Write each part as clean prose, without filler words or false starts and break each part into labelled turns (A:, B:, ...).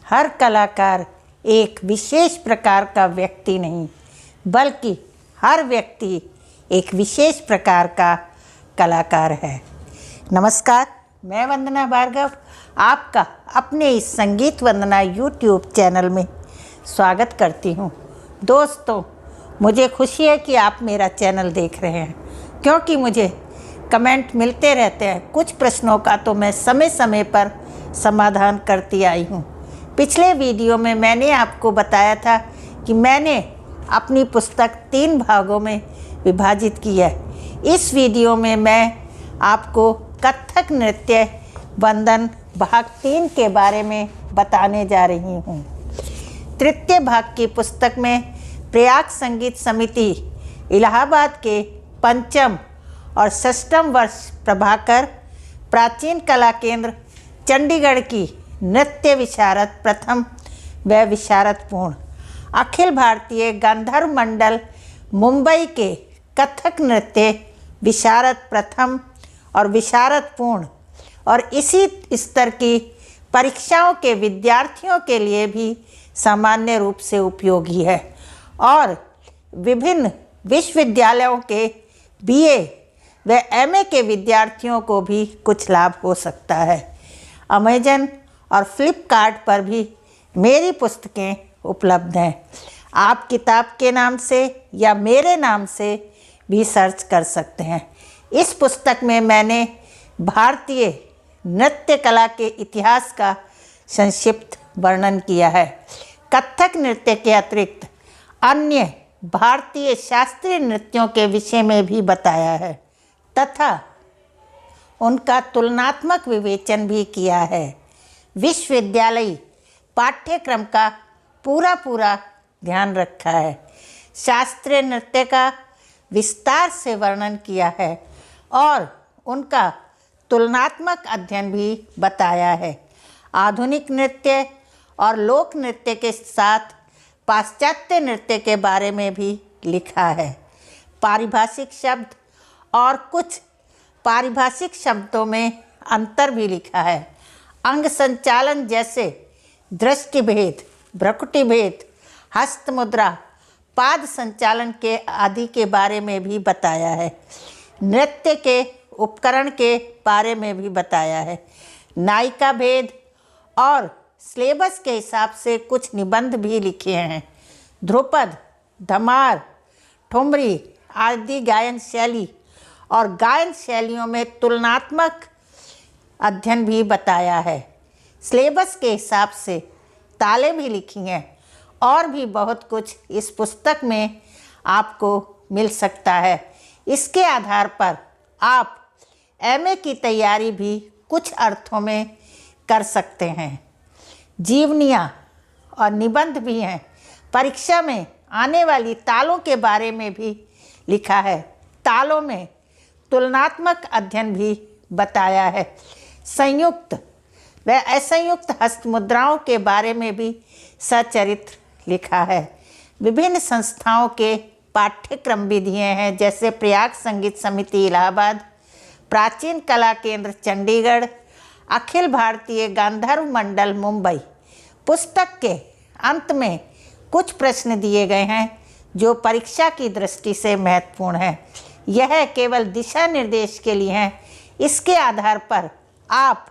A: हर कलाकार एक विशेष प्रकार का व्यक्ति नहीं, बल्कि हर व्यक्ति एक विशेष प्रकार का कलाकार है। नमस्कार, मैं वंदना भार्गव आपका अपने इस संगीत वंदना यूट्यूब चैनल में स्वागत करती हूँ। दोस्तों, मुझे खुशी है कि आप मेरा चैनल देख रहे हैं, क्योंकि मुझे कमेंट मिलते रहते हैं। कुछ प्रश्नों का तो मैं समय समय पर समाधान करती आई हूँ। पिछले वीडियो में मैंने आपको बताया था कि मैंने अपनी पुस्तक 3 भागों में विभाजित की है। इस वीडियो में मैं आपको कथक नृत्य वंदन भाग 3 के बारे में बताने जा रही हूँ। तृतीय भाग की पुस्तक में प्रयाग संगीत समिति इलाहाबाद के 5म और 6ठम वर्ष प्रभाकर प्राचीन कला केंद्र चंडीगढ़ की नृत्य विशारद प्रथम व विशारद पूर्ण, अखिल भारतीय गांधर्व मंडल मुंबई के कथक नृत्य विशारद प्रथम और विशारद पूर्ण और इसी स्तर की परीक्षाओं के विद्यार्थियों के लिए भी सामान्य रूप से उपयोगी है और विभिन्न विश्वविद्यालयों के बीए व एमए के विद्यार्थियों को भी कुछ लाभ हो सकता है। अमेजन और फ्लिपकार्ट पर भी मेरी पुस्तकें उपलब्ध हैं। आप किताब के नाम से या मेरे नाम से भी सर्च कर सकते हैं। इस पुस्तक में मैंने भारतीय नृत्य कला के इतिहास का संक्षिप्त वर्णन किया है। कथक नृत्य के अतिरिक्त अन्य भारतीय शास्त्रीय नृत्यों के विषय में भी बताया है तथा उनका तुलनात्मक विवेचन भी किया है। विश्वविद्यालयी पाठ्यक्रम का पूरा ध्यान रखा है। शास्त्रीय नृत्य का विस्तार से वर्णन किया है और उनका तुलनात्मक अध्ययन भी बताया है। आधुनिक नृत्य और लोक नृत्य के साथ पाश्चात्य नृत्य के बारे में भी लिखा है। पारिभाषिक शब्द और कुछ पारिभाषिक शब्दों में अंतर भी लिखा है। अंग संचालन जैसे दृष्टि भेद, भ्रुकुटी भेद, हस्त मुद्रा, पाद संचालन के आदि के बारे में भी बताया है। नृत्य के उपकरण के बारे में भी बताया है। नायिका भेद और सिलेबस के हिसाब से कुछ निबंध भी लिखे हैं। ध्रुपद, धमार, ठुमरी आदि गायन शैली और गायन शैलियों में तुलनात्मक अध्ययन भी बताया है। सिलेबस के हिसाब से तालें भी लिखी हैं और भी बहुत कुछ इस पुस्तक में आपको मिल सकता है। इसके आधार पर आप एमए की तैयारी भी कुछ अर्थों में कर सकते हैं। जीवनियाँ और निबंध भी हैं। परीक्षा में आने वाली तालों के बारे में भी लिखा है। तालों में तुलनात्मक अध्ययन भी बताया है। संयुक्त व असंयुक्त हस्त मुद्राओं के बारे में भी सचरित्र लिखा है। विभिन्न संस्थाओं के पाठ्यक्रम भी दिए हैं, जैसे प्रयाग संगीत समिति इलाहाबाद, प्राचीन कला केंद्र चंडीगढ़, अखिल भारतीय गांधर्व मंडल मुंबई। पुस्तक के अंत में कुछ प्रश्न दिए गए हैं जो परीक्षा की दृष्टि से महत्वपूर्ण है। यह केवल दिशा निर्देश के लिए हैं। इसके आधार पर आप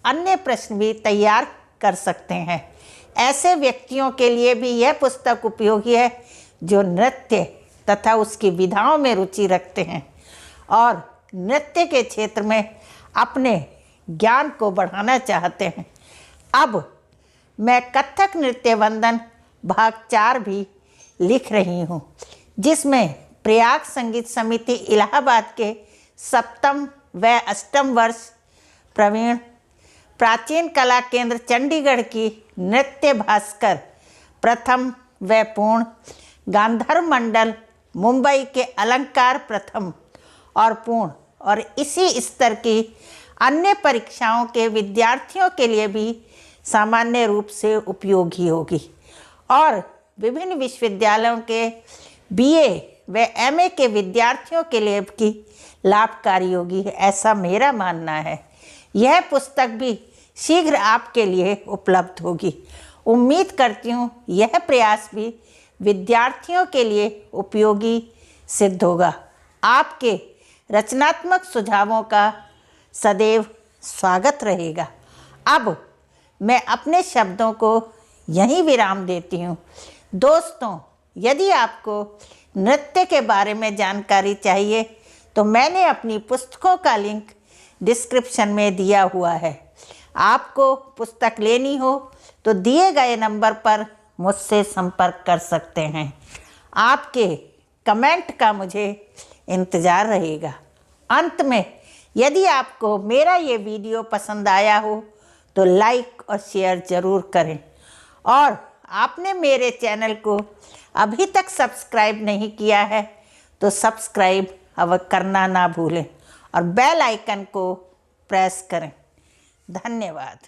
A: अन्य प्रश्न भी तैयार कर सकते हैं। ऐसे व्यक्तियों के लिए भी यह पुस्तक उपयोगी है जो नृत्य तथा उसकी विधाओं में रुचि रखते हैं और नृत्य के क्षेत्र में अपने ज्ञान को बढ़ाना चाहते हैं। अब मैं कथक नृत्य वंदन भाग 4 भी लिख रही हूँ, जिसमें प्रयाग संगीत समिति इलाहाबाद के 7म व 8म वर्ष प्रवीण प्राचीन कला केंद्र चंडीगढ़ की नृत्य भास्कर प्रथम व पूर्ण, गांधर्व मंडल मुंबई के अलंकार प्रथम और पूर्ण और इसी स्तर की अन्य परीक्षाओं के विद्यार्थियों के लिए भी सामान्य रूप से उपयोगी होगी और विभिन्न विश्वविद्यालयों के बीए व एमए के विद्यार्थियों के लिए भी लाभकारी होगी, ऐसा मेरा मानना है। यह पुस्तक भी शीघ्र आपके लिए उपलब्ध होगी। उम्मीद करती हूँ यह प्रयास भी विद्यार्थियों के लिए उपयोगी सिद्ध होगा। आपके रचनात्मक सुझावों का सदैव स्वागत रहेगा। अब मैं अपने शब्दों को यहीं विराम देती हूँ। दोस्तों, यदि आपको नृत्य के बारे में जानकारी चाहिए तो मैंने अपनी पुस्तकों का लिंक डिस्क्रिप्शन में दिया हुआ है। आपको पुस्तक लेनी हो तो दिए गए नंबर पर मुझसे संपर्क कर सकते हैं। आपके कमेंट का मुझे इंतज़ार रहेगा। अंत में, यदि आपको मेरा ये वीडियो पसंद आया हो तो लाइक और शेयर ज़रूर करें, और आपने मेरे चैनल को अभी तक सब्सक्राइब नहीं किया है तो सब्सक्राइब अवश्य करना ना भूलें और बेल आइकन को प्रेस करें। धन्यवाद।